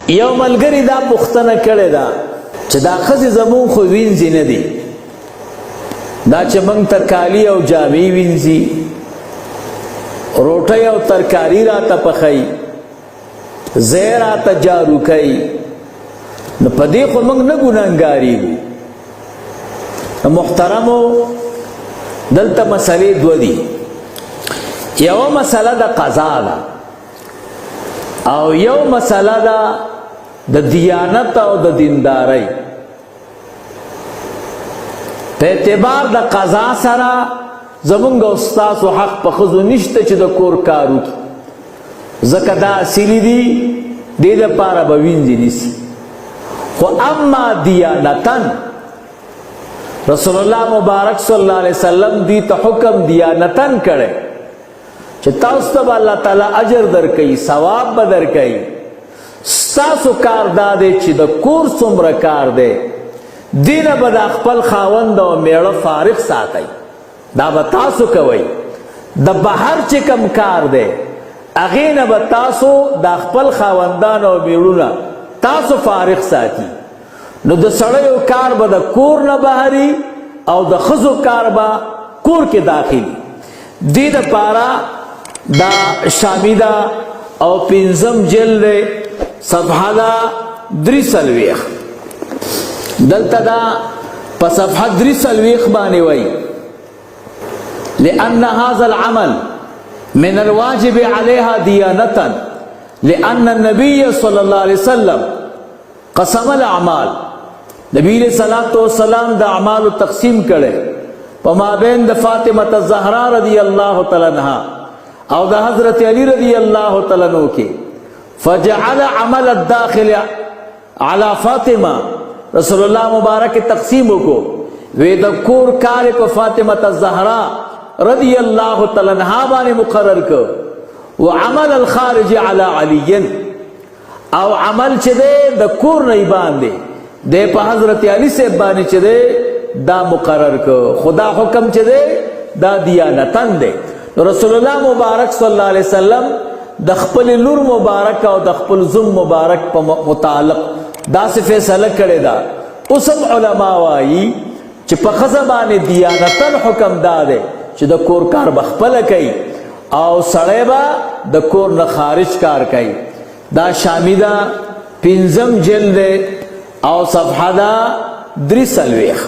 یو ملګری دا پوښتنه کړې ده چې دا ښځې زمونږ خو وینځي نه دي، دا چې موږ ته کالي او جامې وینځي، روټۍ او ترکاري راته پخوي، ځای راته جارو کوي، نو په دې خو موږ نه ګناهګارېږو. محترمو دلته مسلې دوه دي، یوه مسله د قضا ده او یو مسله ده د دیانت او د دیندارۍ. په اعتبار د قضا سره زمونږ او ستاسو حق په ښځو نشته چې د کور کار وکړي، ځکه دا اصلي دي، دې دپاره به وینځي نیسي. خو اما دیانتن رسول الله مبارک صلی الله علیه وسلم دی ته حکم دیانتن کړی چې تاسو ته به الله تعالی اجر درکوي، ثواب به درکوي. ستاسو کار دا دی چې د کور څومره کار دی دې نه به د خپل خاوند او میړه فارغ ساتئ، دا به تاسو کوئ. د بهر چې کم کار دی هغې نه به تاسو د خپل خاوندان او میړونه تاسو فارغ ساتي. نو د سړیو کار به د کور نه بهري او د ښځو کار به کور کې داخلي. دې دپاره دا شامیده او پنځم جلد دی، صفحه ده 43. دلته دا په صفحه 43 باندې وایي لأن هذا العمل من الواجب عليها ديانة لأن النبي صلى الله عليه وسلم قسم الاعمال. نبی علیہ الصلوۃ والسلام د اعمال تقسیم کړي په مابین د فاطمه الزهرا رضی الله تعالی عنها او د حضرت علی رضی الله تعالی عنہ کې، فجعل عمل الداخل على فاطمه. رسول الله مبارک تقسیم کو وی د کور کار په فاطمه الزهرا رضی الله تعالی عنها باندې مقرر کو، وعمل الخارج على علی، او عمل چې د کور نه باندې د په حضرت علی سے باندې چې دا مقرر کو. خدا حکم چې دا دیانتن دی. رسول الله مبارک صلی الله علیه وسلم د خپل لور مبارک او د خپل زوم مبارک په متعلق داسې فیصله کړې ده. اوس هم علما وایي چې په ښځه باندې دیانتن حکم دا دی چې د کور کار به خپله کوي او سړی به د کور نه خارج کار کوي. دا شامیده 5م جلد او صفحه ده 43.